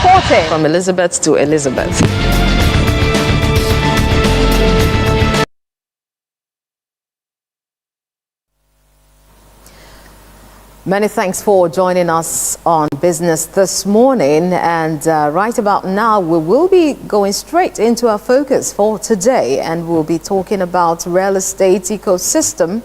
reporting from Elizabeth to Elizabeth. Many thanks for joining us on Business this morning, and right about now we will be going straight into our focus for today, and we'll be talking about real estate ecosystem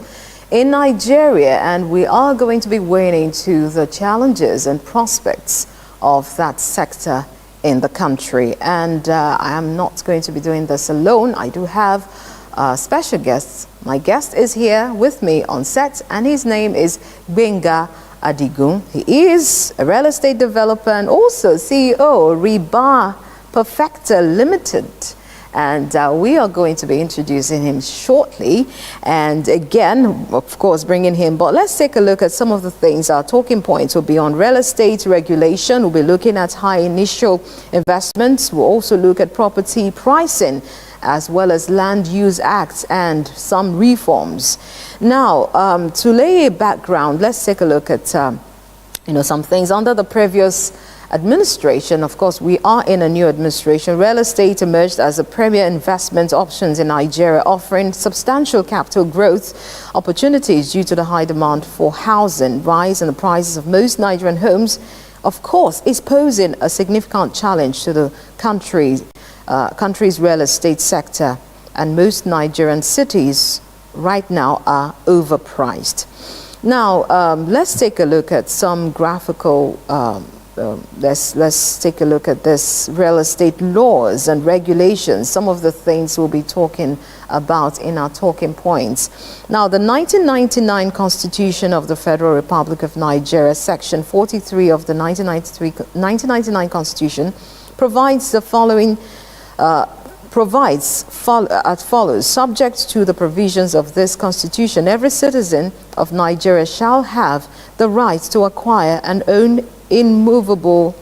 in Nigeria, and we are going to be weighing into the challenges and prospects of that sector in the country. And I am not going to be doing this alone. I do have special guests. My guest is here with me on set, and his name is Gbenga Adigun. He is a real estate developer and also CEO, Riba Perfecta Limited. And we are going to be introducing him shortly. And again, of course, bringing him. But let's take a look at some of the things. Our talking points will be on real estate regulation. We'll be looking at high initial investments. We'll also look at property pricing, as well as Land Use Act and some reforms. Now, to lay a background, let's take a look at some things under the previous administration. Of course, we are in a new administration. Real estate emerged as a premier investment options in Nigeria, offering substantial capital growth opportunities due to the high demand for housing. Rise in the prices of most Nigerian homes, of course, is posing a significant challenge to the country's real estate sector, and most Nigerian cities right now are overpriced. Now, let's take a look at some graphical let's take a look at this real estate laws and regulations, some of the things we'll be talking about in our talking points. Now, the 1999 Constitution of the Federal Republic of Nigeria, Section 43 of the 1999 Constitution, provides the following as follows. Subject to the provisions of this Constitution, every citizen of Nigeria shall have the right to acquire and own immovable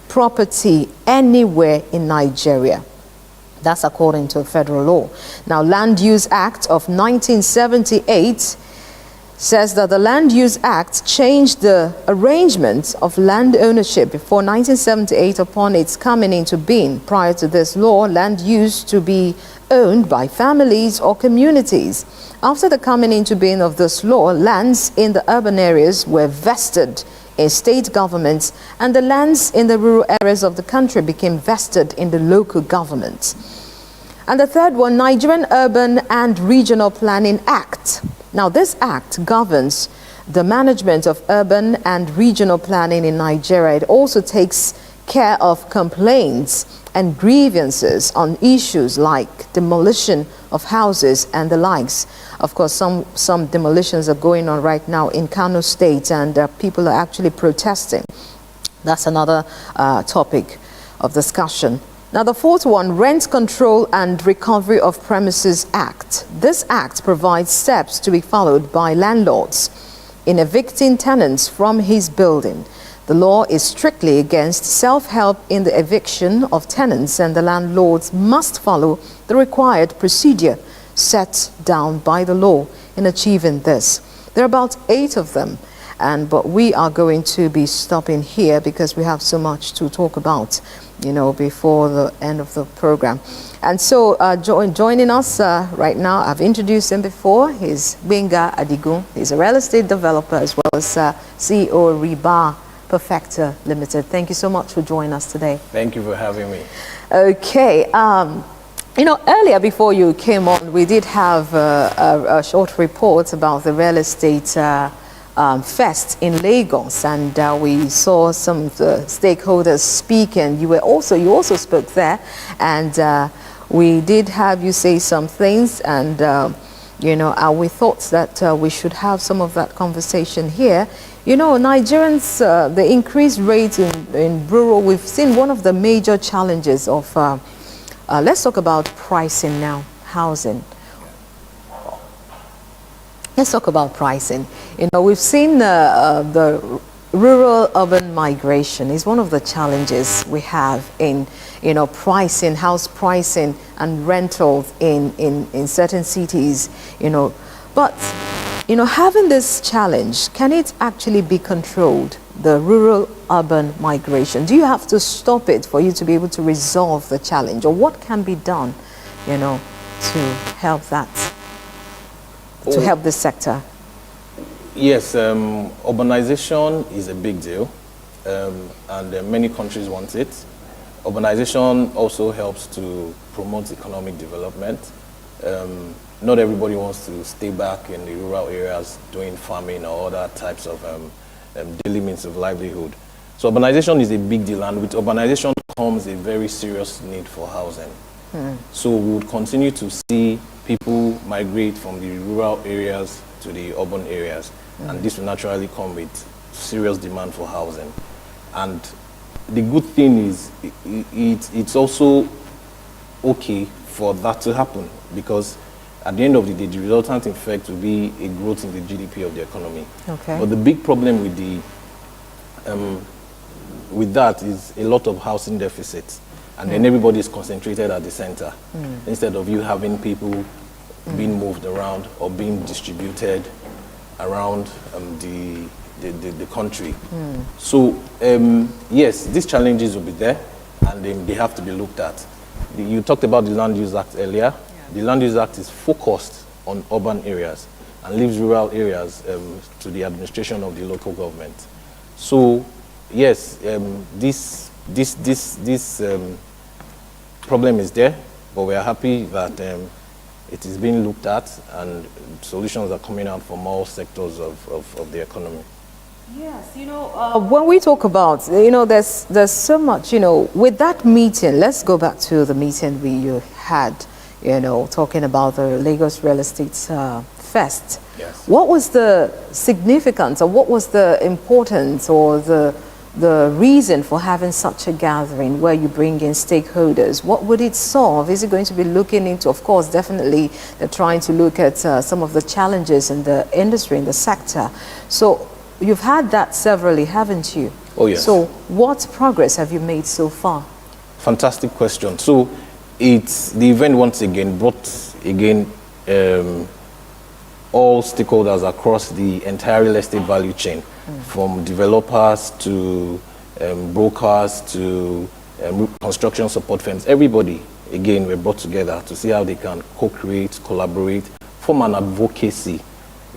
property anywhere in Nigeria. That's according to federal law. Now, Land Use Act of 1978 says that the Land Use Act changed the arrangement of land ownership before 1978 upon its coming into being. Prior to this law, land used to be owned by families or communities. After the coming into being of this law, lands in the urban areas were vested in state governments, and the lands in the rural areas of the country became vested in the local governments. And the third one, Nigerian Urban and Regional Planning Act. Now, this act governs the management of urban and regional planning in Nigeria. It also takes care of complaints and grievances on issues like demolition of houses and the likes. Of course, some demolitions are going on right now in Kano State, and people are actually protesting. That's another topic of discussion. Now, the fourth one, Rent Control and Recovery of Premises Act. This act provides steps to be followed by landlords in evicting tenants from his building. The law is strictly against self-help in the eviction of tenants, and the landlords must follow the required procedure set down by the law in achieving this. There are about 8 of them, but we are going to be stopping here because we have so much to talk about, before the end of the program. And so joining us right now, I've introduced him before. He's Gbenga Adigun. He's a real estate developer as well as CEO Riba Perfecta Limited. Thank you so much for joining us today. Thank you for having me. Okay. Earlier before you came on, we did have a short report about the real estate fest in Lagos, and we saw some of the stakeholders speak, and you also spoke there, and we did have you say some things, and we thought that we should have some of that conversation here. Nigerians, the increased rate in rural, we've seen one of the major challenges of let's talk about pricing now, housing. Let's talk about pricing. We've seen the rural-urban migration is one of the challenges we have in, pricing, house pricing and rentals in certain cities, But, having this challenge, can it actually be controlled the rural-urban migration? Do you have to stop it for you to be able to resolve the challenge? Or what can be done, you know, to help that, to help this sector? Yes, urbanization is a big deal, and many countries want it. Urbanization also helps to promote economic development. Not everybody wants to stay back in the rural areas doing farming or other types of daily means of livelihood. So urbanization is a big deal, and with urbanization comes a very serious need for housing. So we would continue to see people migrate from the rural areas to the urban areas, and this will naturally come with serious demand for housing. And the good thing is it's also okay for that to happen, because at the end of the day, the resultant effect will be a growth in the GDP of the economy. Okay. But the big problem with that is a lot of housing deficits, and then everybody is concentrated at the center, instead of you having people being moved around or being distributed around the country. So yes, these challenges will be there, and they have to be looked at. You talked about the Land Use Act earlier. The Land Use Act is focused on urban areas and leaves rural areas to the administration of the local government. So yes, this problem is there, but we are happy that it is being looked at and solutions are coming out from all sectors of the economy. Yes, you know, when we talk about, you know, there's so much, you know, with that meeting, let's go back to the meeting you had, you know, talking about the Lagos Real Estate Fest. Yes. What was the significance, or what was the importance, or the reason for having such a gathering where you bring in stakeholders? What would it solve? Is it going to be looking into, of course, definitely they're trying to look at some of the challenges in the industry, in the sector. So you've had that severally, haven't you? Oh, yes. So what progress have you made so far? Fantastic question. So the event once again brought again all stakeholders across the entire real estate value chain, from developers to brokers to construction support firms. Everybody, again, were brought together to see how they can co-create, collaborate, form an advocacy,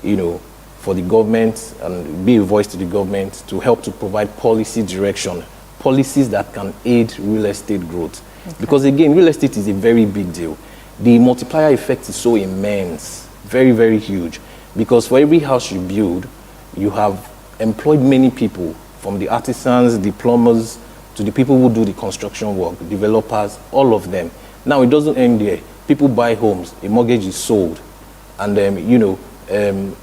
you know, for the government and be a voice to the government to help to provide policy direction, policies that can aid real estate growth. Okay. Because again, real estate is a very big deal. The multiplier effect is so immense, very, very huge. Because for every house you build, you have employed many people, from the artisans, the plumbers, to the people who do the construction work, developers, all of them. Now it doesn't end there. People buy homes, a mortgage is sold, and you know,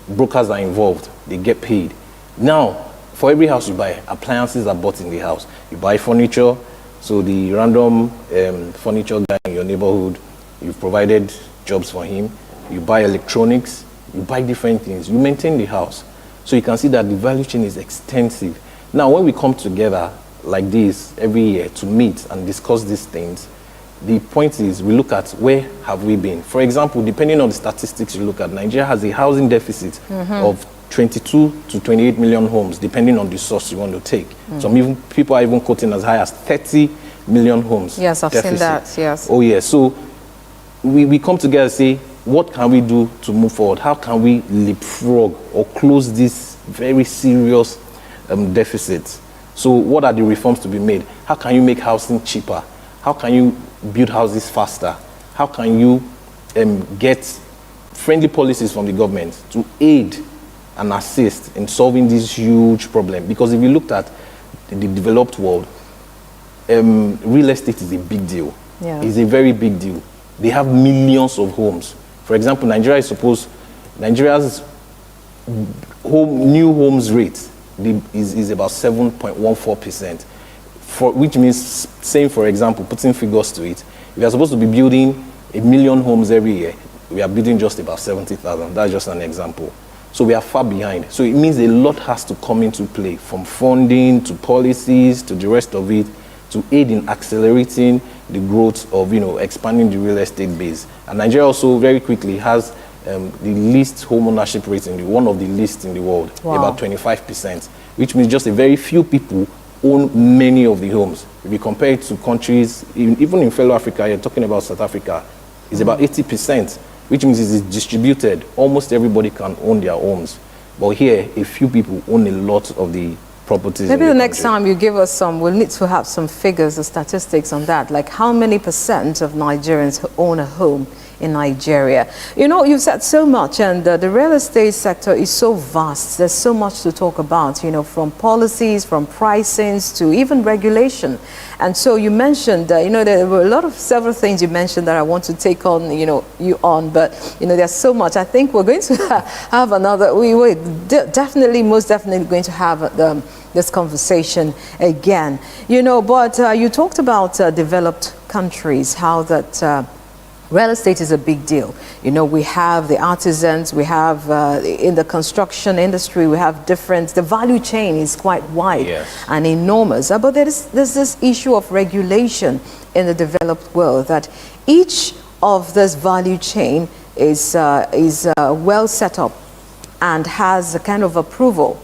brokers are involved, they get paid. Now, for every house you buy, appliances are bought in the house. You buy furniture, so the random furniture guy in your neighborhood, you've provided jobs for him. You buy electronics, you buy different things, you maintain the house. So you can see that the value chain is extensive. Now, when we come together like this every year to meet and discuss these things, the point is we look at where have we been. For example, depending on the statistics you look at, Nigeria has a housing deficit of 22 to 28 million homes, depending on the source you want to take. Some people are even quoting as high as 30 million homes. Yes, I've deficit. seen that, yes. Oh, yeah. So we come together and say, what can we do to move forward? How can we leapfrog or close this very serious deficit? So what are the reforms to be made? How can you make housing cheaper? How can you build houses faster? How can you get friendly policies from the government to aid and assist in solving this huge problem? Because if you looked at the developed world, real estate is a big deal. Yeah. It's a very big deal. They have millions of homes. For example, Nigeria's new homes rate is about 7.14%, which means, saying, for example, putting figures to it, if we are supposed to be building 1 million homes every year, we are building just about 70,000. That's just an example. So we are far behind. So it means a lot has to come into play, from funding to policies to the rest of it, to aid in accelerating the growth of, you know, expanding the real estate base. And Nigeria also very quickly has the least home ownership rate one of the least in the world, about 25%, which means just a very few people own many of the homes. If you compare it to countries, even in fellow Africa, you're talking about South Africa, it's about 80%, which means it's distributed. Almost everybody can own their homes. But here, a few people own a lot of the properties. Maybe the next time you give us some, we'll need to have some figures or statistics on that, like how many percent of Nigerians own a home in Nigeria. You know, you've said so much, and the real estate sector is so vast. There's so much to talk about, you know, from policies, from pricings to even regulation. And so you mentioned, you know, there were a lot of several things you mentioned that I want to take on, you know, but, you know, there's so much. I think we're going to have another, we're definitely, most definitely going to have this conversation again. You know, but you talked about developed countries, how that real estate is a big deal. You know, we have the artisans, we have in the construction industry, we have the value chain is quite wide and enormous. But there's this issue of regulation in the developed world, that each of this value chain is well set up and has a kind of approval.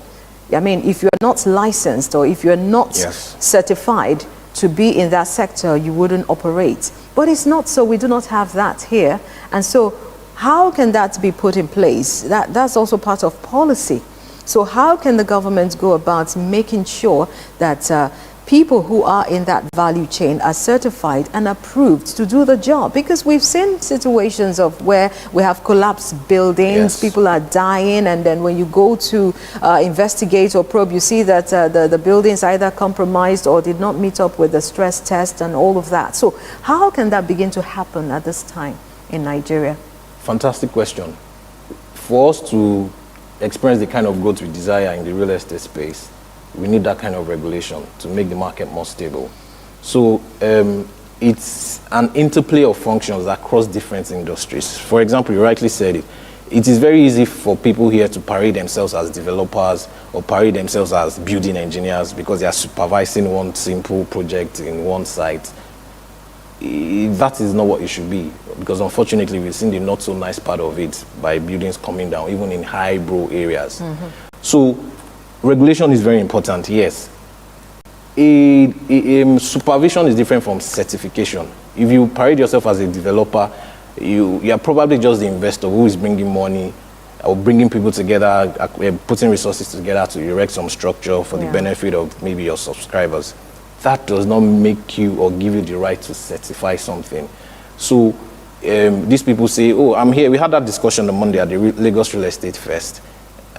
I mean, if you're not licensed or if you're not certified to be in that sector, you wouldn't operate. But it's not so. We do not have that here. And so how can that be put in place? That's also part of policy. So how can the government go about making sure that people who are in that value chain are certified and approved to do the job? Because we've seen situations of where we have collapsed buildings, people are dying, and then when you go to investigate or probe, you see that the buildings either compromised or did not meet up with the stress test and all of that. So how can that begin to happen at this time in Nigeria? Fantastic question. For us to experience the kind of growth we desire in the real estate space, we need that kind of regulation to make the market more stable. So it's an interplay of functions across different industries. For example, you rightly said it. It is very easy for people here to parade themselves as developers or parade themselves as building engineers because they are supervising one simple project in one site. That is not what it should be, because unfortunately we've seen the not so nice part of it by buildings coming down, even in high-brow areas. So regulation is very important, yes. Supervision is different from certification. If you parade yourself as a developer, you are probably just the investor who is bringing money or bringing people together, putting resources together to erect some structure for the benefit of maybe your subscribers. That does not make you or give you the right to certify something. So these people say, oh, I'm here. We had that discussion on Monday at the Lagos Real Estate Fest.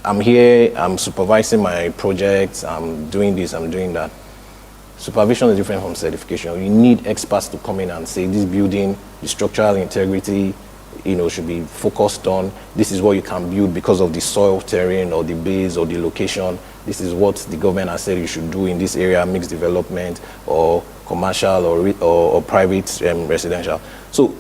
I'm here, I'm supervising my projects, I'm doing this, I'm doing that. Supervision is different from certification. You need experts to come in and say, this building, the structural integrity, you know, should be focused on. This is what you can build because of the soil terrain or the base or the location. This is what the government has said you should do in this area, mixed development or commercial or private residential. So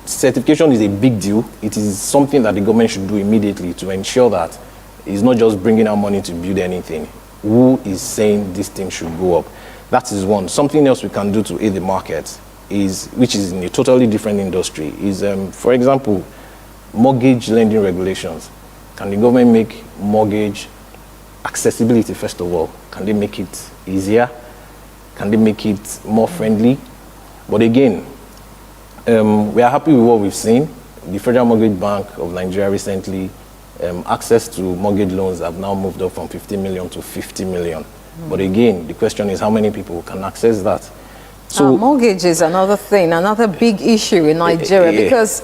certification is a big deal. It is something that the government should do immediately to ensure that it's not just bringing out money to build anything. Who is saying this thing should go up? That is one. Something else we can do to aid the market which is in a totally different industry, is, for example, mortgage lending regulations. Can the government make mortgage accessibility, first of all? Can they make it easier? Can they make it more friendly? But again, we are happy with what we've seen. The Federal Mortgage Bank of Nigeria recently, access to mortgage loans have now moved up from 50 million to 50 million. But again, the question is how many people can access that? So mortgage is another thing, another big issue in Nigeria, because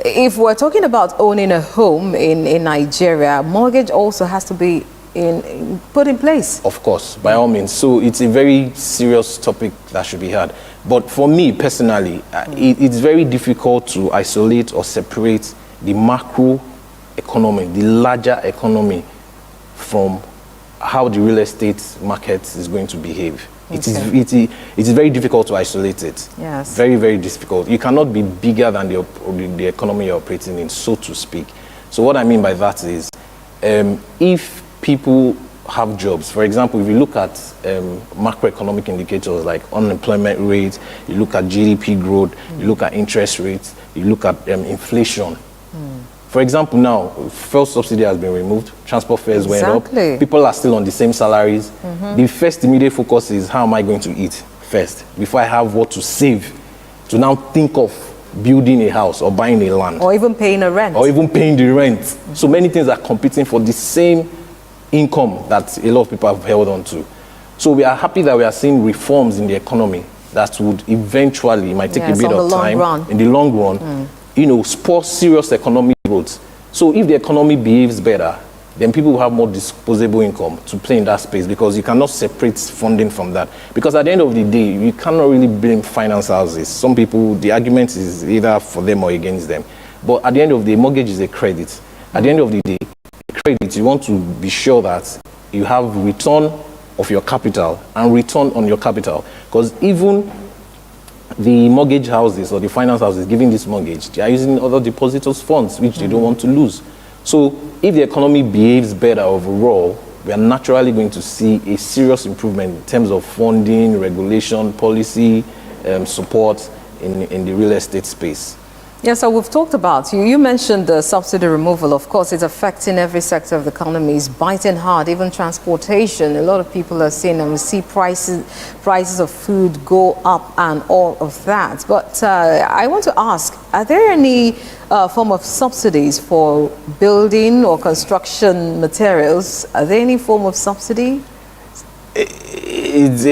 if we're talking about owning a home in Nigeria, mortgage also has to be put in place. Of course, by all means. So it's a very serious topic that should be had. But for me personally, it's very difficult to isolate or separate the macro economy, the larger economy, from how the real estate market is going to behave. Okay. It is very difficult to isolate it. Yes. Very, very difficult. You cannot be bigger than the economy you're operating in, so to speak. So what I mean by that is, if people have jobs, for example, if you look at macroeconomic indicators like unemployment rate, you look at GDP growth, you look at interest rates, you look at inflation. For example, now, fuel subsidy has been removed, transport fares went up, people are still on the same salaries. The first immediate focus is, how am I going to eat first, before I have what to save, to now think of building a house or buying a land. Or even paying a rent. Or even paying the rent. So many things are competing for the same income that a lot of people have held on to. So we are happy that we are seeing reforms in the economy that would eventually, it might take a bit of time, in the long run, you know, spur serious economic growth. So if the economy behaves better, then people will have more disposable income to play in that space, because you cannot separate funding from that. Because at the end of the day, you cannot really blame finance houses. Some people, the argument is either for them or against them. But at the end of the day, mortgage is a credit. At the end of the day, credit, you want to be sure that you have return of your capital and return on your capital. Because even the mortgage houses or the finance houses giving this mortgage, they are using other depositors' funds, which they don't want to lose. So if the economy behaves better overall, we are naturally going to see a serious improvement in terms of funding, regulation, policy, support in the real estate space. Yeah, so we've talked about, you mentioned the subsidy removal. Of course, it's affecting every sector of the economy. It's biting hard, even transportation. A lot of people are seeing, and we see prices of food go up and all of that. But I want to ask, are there any form of subsidies for building or construction materials? Are there any form of subsidy? It's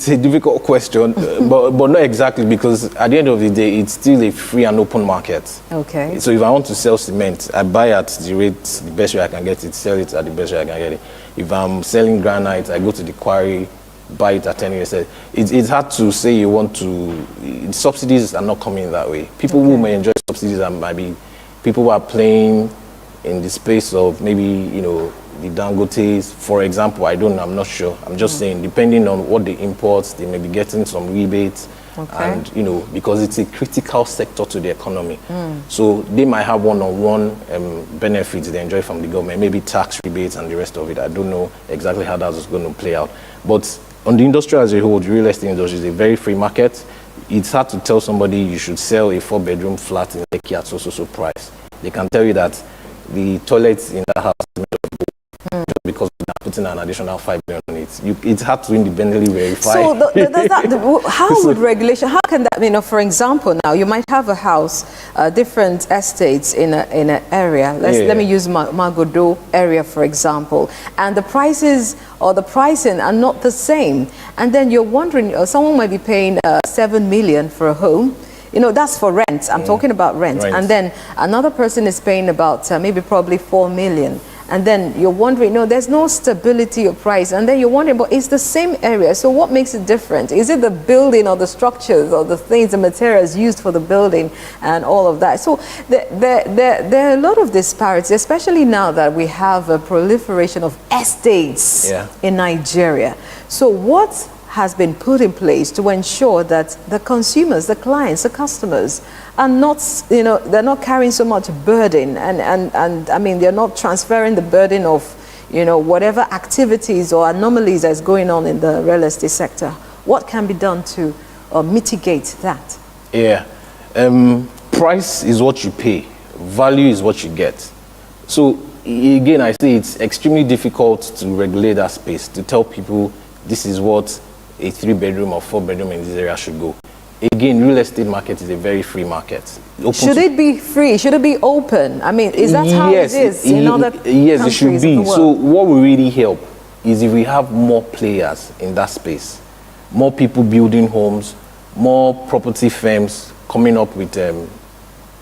a difficult question, but not exactly, because at the end of the day, it's still a free and open market. Okay. So if I want to sell cement, I buy at the rate, the best way I can get it, sell it at the best way I can get it. If I'm selling granite, I go to the quarry, buy it at 10 years. It's hard to say you want to, subsidies are not coming that way. People who may enjoy subsidies might be people who are playing in the space of maybe, you know, the Dangotes, for example. I don't know, I'm not sure. I'm just saying, depending on what they import, they may be getting some rebates. And, you know, because it's a critical sector to the economy. So they might have one-on-one benefits they enjoy from the government, maybe tax rebates and the rest of it. I don't know exactly how that's going to play out. But on the industry as a whole, the real estate industry is a very free market. It's hard to tell somebody you should sell a 4-bedroom flat in Lekki at so price. They can tell you that the toilets in that house is made of gold, because they're putting an additional 5 million on it. It's hard to independently verify. So how would regulation, how can that, you know, for example, now you might have a house, different estates in an area. Let me use Magodo area, for example, and the prices or the pricing are not the same. And then you're wondering, someone might be paying 7 million for a home. You know, that's for rent. I'm talking about rent. And then another person is paying about probably 4 million. And then you're wondering, no, there's no stability of price. And then you're wondering, but it's the same area. So what makes it different? Is it the building or the structures or the things, the materials used for the building and all of that? So there are a lot of disparities, especially now that we have a proliferation of estates in Nigeria. So what has been put in place to ensure that the consumers, the clients, the customers are not, you know, they're not carrying so much burden, and I mean, they're not transferring the burden of, you know, whatever activities or anomalies that's going on in the real estate sector? What can be done to mitigate that? Yeah, price is what you pay, value is what you get. So again, I say it's extremely difficult to regulate that space, to tell people this is what a 3-bedroom or 4-bedroom in this area should go. Again, real estate market is a very free market. Should it be free? Should it be open? I mean, is that how it is in other countries? Yes, it should be. So what will really help is if we have more players in that space, more people building homes, more property firms coming up with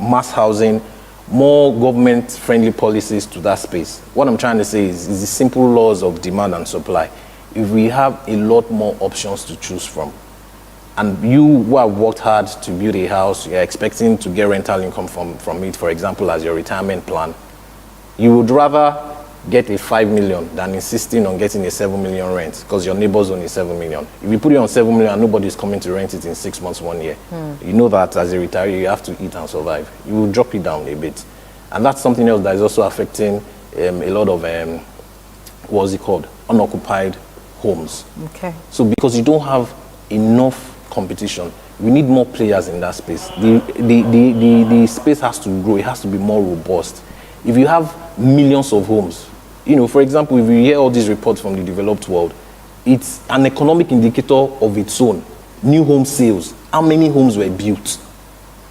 mass housing, more government-friendly policies to that space. What I'm trying to say is the simple laws of demand and supply. If we have a lot more options to choose from, and you who have worked hard to build a house, you're expecting to get rental income from it, for example, as your retirement plan, you would rather get a 5 million than insisting on getting a 7 million rent, because your neighbors own a 7 million. If you put it on 7 million and nobody's coming to rent it in 6 months, 1 year, you know that as a retiree, you have to eat and survive. You will drop it down a bit. And that's something else that is also affecting a lot of, what's it called, unoccupied homes. Okay. So because you don't have enough competition, We need more players in that space. The space has to grow. It has to be more robust. If you have millions of homes, for example, if you hear all these reports from the developed world, it's an economic indicator of its own. New home sales, how many homes were built,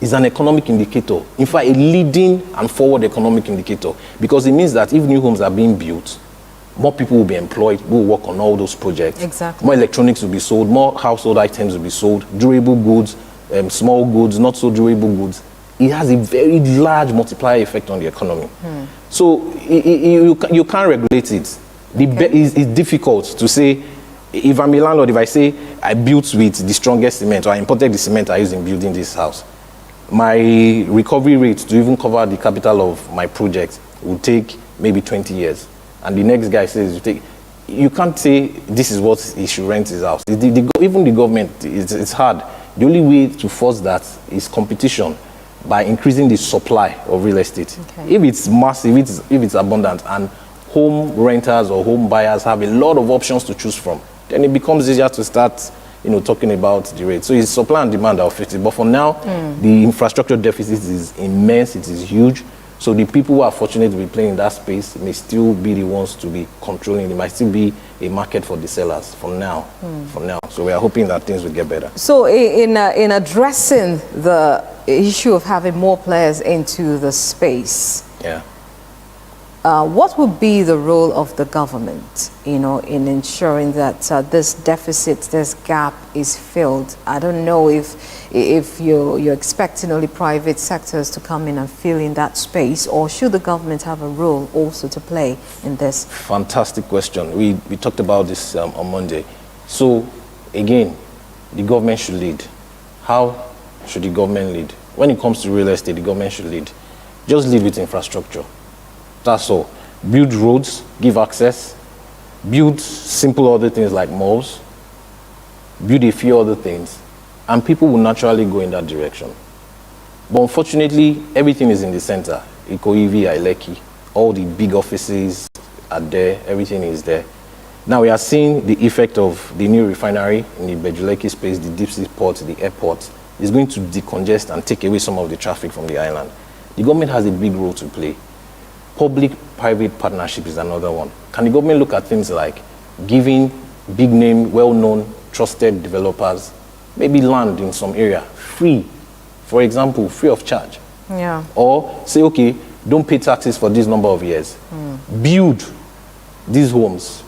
is an economic indicator. In fact, a leading and forward economic indicator, because it means that if new homes are being built, more people will be employed, will work on all those projects. Exactly. More electronics will be sold, more household items will be sold, durable goods, small goods, not so durable goods. It has a very large multiplier effect on the economy. So you can't regulate it. It's difficult to say, if I'm a landlord, if I say I built with the strongest cement, or I imported the cement I use in building this house, my recovery rate to even cover the capital of my project will take maybe 20 years. And the next guy says, you can't say this is what he should rent his house. Even the government, it's hard. The only way to force that is competition by increasing the supply of real estate. Okay. If it's massive, if it's abundant, and home renters or home buyers have a lot of options to choose from, then it becomes easier to start talking about the rate. So it's supply and demand that will fit it. But for now, the infrastructure deficit is immense, it is huge. So the people who are fortunate to be playing in that space may still be the ones to be controlling. It might still be a market for the sellers for now. For now. So we are hoping that things will get better. So in addressing the issue of having more players into the space, what would be the role of the government, in ensuring that this deficit, this gap is filled? I don't know if you're expecting only private sectors to come in and fill in that space, or should the government have a role also to play in this? Fantastic question. We talked about this on Monday. So again, the government should lead. How should the government lead? When it comes to real estate, the government should lead. Just lead with infrastructure. That's all. Build roads, give access, build simple other things like malls, build a few other things, and people will naturally go in that direction. But unfortunately, everything is in the center. Ikoivi, Aileki, all the big offices are there, everything is there. Now we are seeing the effect of the new refinery in the Bejuleki space, the deep sea port, the airport. Is going to decongest and take away some of the traffic from the island. The government has a big role to play. Public-private partnership is another one. Can the government look at things like giving big-name, well-known, trusted developers maybe land in some area, free, for example, free of charge? Yeah. Or say, okay, don't pay taxes for this number of years. Build these homes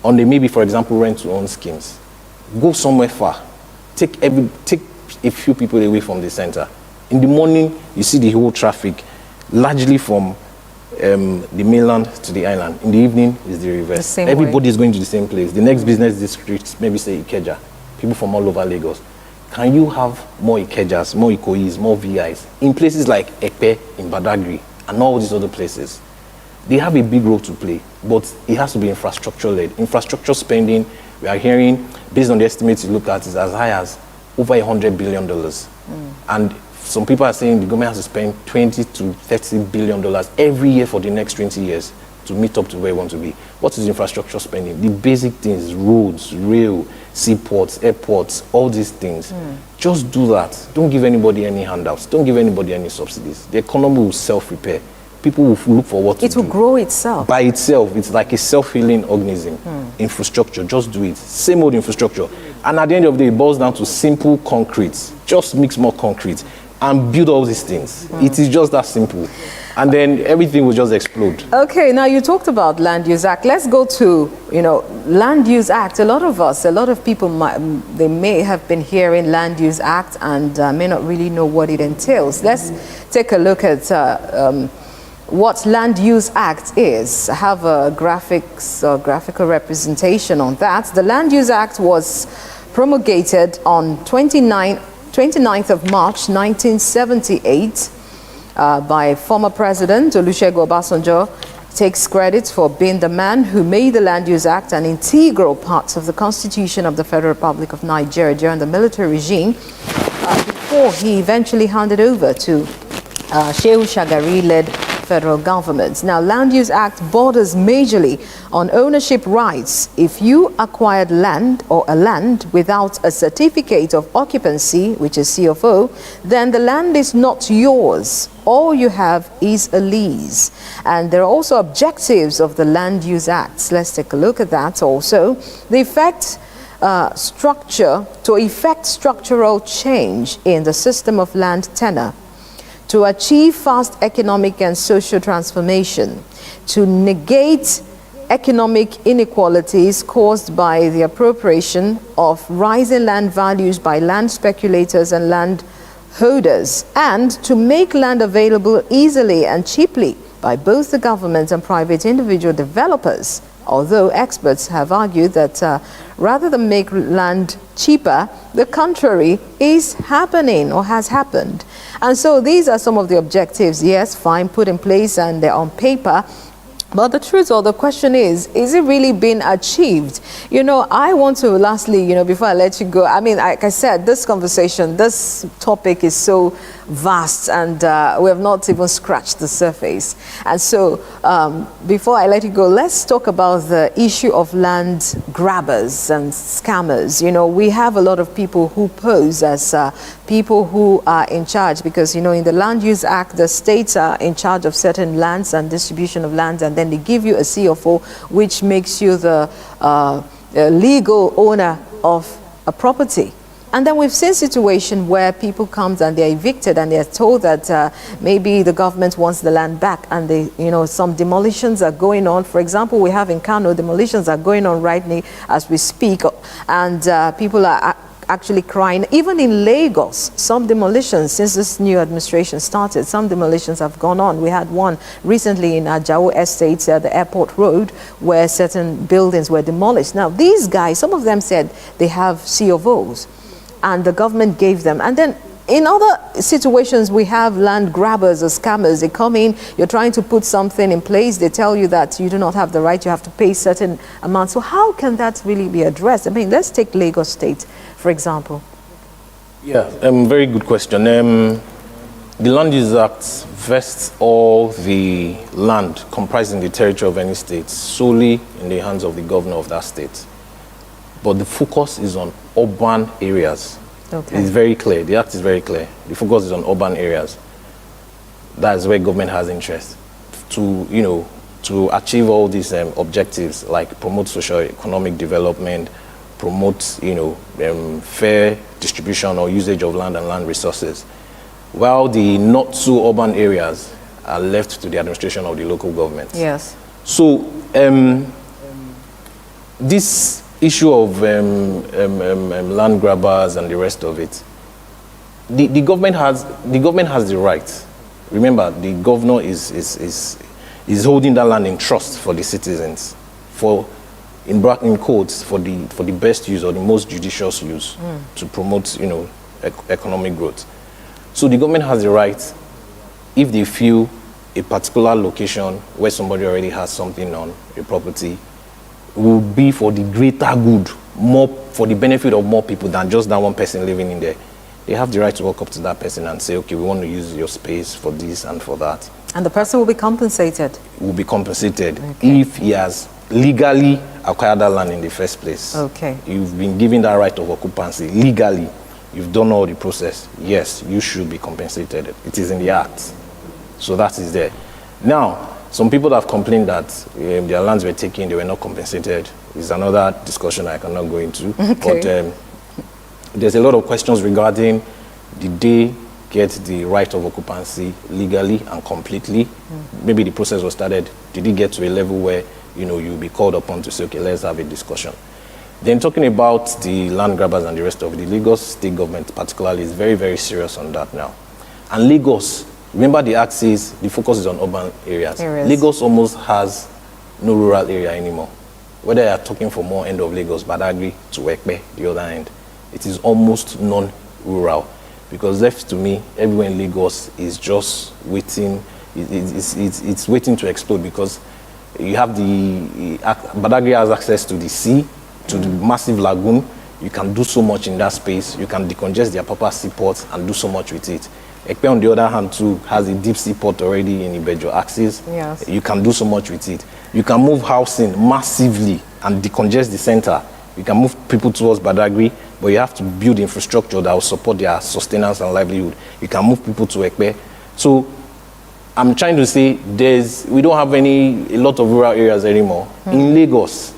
on the maybe, for example, rent-to-own schemes. Go somewhere far. Take a few people away from the center. In the morning, you see the whole traffic, largely from the mainland to the island. In the evening, is the reverse. Everybody is going to the same place. The next business district, maybe say Ikeja, people from all over Lagos. Can you have more Ikejas, more Ikoyis, more VIs in places like Ekpe, in Badagry, and all these other places? They have a big role to play, but it has to be infrastructure-led. Infrastructure spending, we are hearing, based on the estimates you look at, is as high as over $100 billion. And some people are saying the government has to spend $20 to $30 billion every year for the next 20 years to meet up to where we want to be. What is infrastructure spending? The basic things, roads, rail, seaports, airports, all these things. Just do that. Don't give anybody any handouts. Don't give anybody any subsidies. The economy will self-repair. People will look for what to do. It will grow itself. By itself. It's like a self-healing organism. Infrastructure, just do it. Same old infrastructure. And at the end of the day, it boils down to simple concrete. Just mix more concrete and build all these things. It is just that simple. And then everything will just explode. Okay, now you talked about Land Use Act. Let's go to, Land Use Act. A lot of people, they may have been hearing Land Use Act and may not really know what it entails. Let's take a look at what Land Use Act is. I have a graphical representation on that. The Land Use Act was promulgated on 29th of March 1978 by former President Olusegun Obasanjo. Takes credit for being the man who made the Land Use Act an integral part of the Constitution of the Federal Republic of Nigeria during the military regime, before he eventually handed over to Shehu Shagari-led federal government. Now, Land Use Act borders majorly on ownership rights. If you acquired land or a land without a certificate of occupancy, which is CFO, then the land is not yours. All you have is a lease. And there are also objectives of the Land Use Act. Let's take a look at that also. The effect structural change in the system of land tenure, to achieve fast economic and social transformation, to negate economic inequalities caused by the appropriation of rising land values by land speculators and land holders, and to make land available easily and cheaply by both the government and private individual developers. Although experts have argued that rather than make land cheaper, the contrary is happening or has happened. And so these are some of the objectives, yes, fine, put in place and they're on paper. But the truth or the question is it really been achieved? You know, I want to lastly, before I let you go, I mean, like I said, this conversation, this topic is so vast and we have not even scratched the surface. And so before I let you go, let's talk about the issue of land grabbers and scammers. You know, we have a lot of people who pose as people who are in charge because, in the Land Use Act, the states are in charge of certain lands and distribution of lands, and then they give you a CFO, which makes you the legal owner of a property. And then we've seen situations where people come and they're evicted and they're told that maybe the government wants the land back, and some demolitions are going on. For example, we have in Kano, demolitions are going on right now as we speak, and people are actually crying. Even in Lagos, some demolitions, since this new administration started, some demolitions have gone on. We had one recently in Ajao Estates, the airport road, where certain buildings were demolished. Now, these guys, some of them said they have CFOs, and the government gave them. And then in other situations, we have land grabbers or scammers. They come in, you're trying to put something in place, they tell you that you do not have the right, you have to pay certain amounts. So how can that really be addressed? I mean, let's take Lagos State, for example. Yeah, very good question. The Land Use Act vests all the land comprising the territory of any state solely in the hands of the governor of that state. But the focus is on urban areas. Okay. It's very clear. The act is very clear. The focus is on urban areas. That is where government has interest to achieve all these objectives, like promote socio-economic development, promote fair distribution or usage of land and land resources, while the not so urban areas are left to the administration of the local government. Yes. So this issue of land grabbers and the rest of it, the government has the right. Remember, the governor is holding that land in trust for the citizens, in quotes, for the best use or the most judicious use to promote economic growth. So the government has the right, if they feel a particular location where somebody already has something on a property will be for the greater good, more for the benefit of more people than just that one person living in there. They have the right to walk up to that person and say, okay, we want to use your space for this and for that. And the person will be compensated? Will be compensated if he has legally acquired that land in the first place. Okay. You've been given that right of occupancy legally. You've done all the process. Yes, you should be compensated. It is in the act. So that is there. Now, some people have complained that their lands were taken, they were not compensated. It's another discussion I cannot go into. Okay. But there's a lot of questions regarding, did they get the right of occupancy legally and completely? Maybe the process was started. Did it get to a level where you'll be called upon to say, okay, let's have a discussion? Then talking about the land grabbers and the rest of the Lagos state government particularly is very, very serious on that now. And Lagos, remember the act says the focus is on urban areas. Lagos almost has no rural area anymore. Whether you are talking for more end of Lagos, Badagry to Ekpe, the other end, it is almost non-rural. Because left to me, everywhere in Lagos is just waiting, it's waiting to explode, because you have Badagry has access to the sea, to the massive lagoon. You can do so much in that space. You can decongest the Apapa seaport and do so much with it. Ekpe, on the other hand, too, has a deep sea port already in Ibejo axis. Yes. You can do so much with it. You can move housing massively and decongest the center. You can move people towards Badagry, but you have to build infrastructure that will support their sustenance and livelihood. You can move people to Ekpe. So I'm trying to say we don't have a lot of rural areas anymore in Lagos.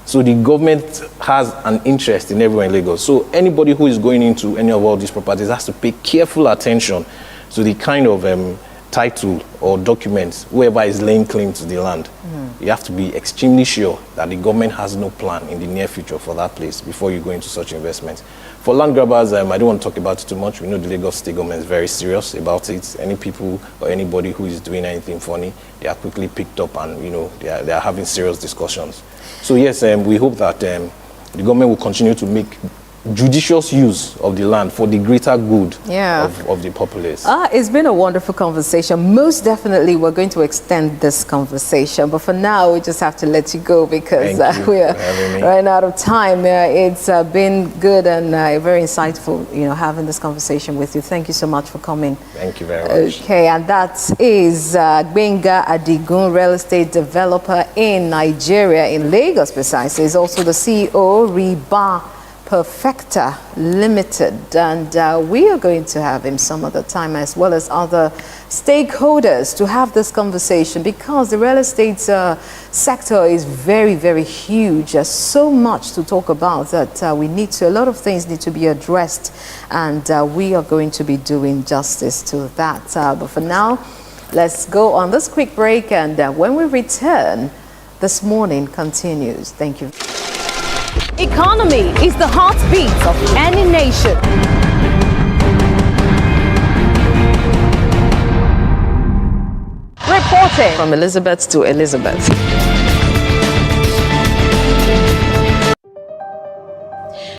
So the government has an interest in everyone in Lagos. So anybody who is going into any of all these properties has to pay careful attention to the kind of title or documents whoever is laying claim to the land. You have to be extremely sure that the government has no plan in the near future for that place before you go into such investments. For land grabbers, I don't want to talk about it too much. We know the Lagos State government is very serious about it. Any people or anybody who is doing anything funny, they are quickly picked up and, they are having serious discussions. So yes, we hope that the government will continue to make judicious use of the land for the greater good of the populace. It's been a wonderful conversation. Most definitely we're going to extend this conversation, but for now we just have to let you go because we are running out of time. It's been good and very insightful, having this conversation with you. Thank you so much for coming. Thank you very much. Okay, and that is Gbenga Adigun, real estate developer in Nigeria, in Lagos precisely. He's also the CEO, Riba Perfecta Limited, and we are going to have him some other time as well as other stakeholders to have this conversation because the real estate sector is very, very huge. There's so much to talk about that a lot of things need to be addressed, and we are going to be doing justice to that. But for now, let's go on this quick break, and when we return, This Morning continues. Thank you. Economy is the heartbeat of any nation. Reporting from Elizabeth to Elizabeth.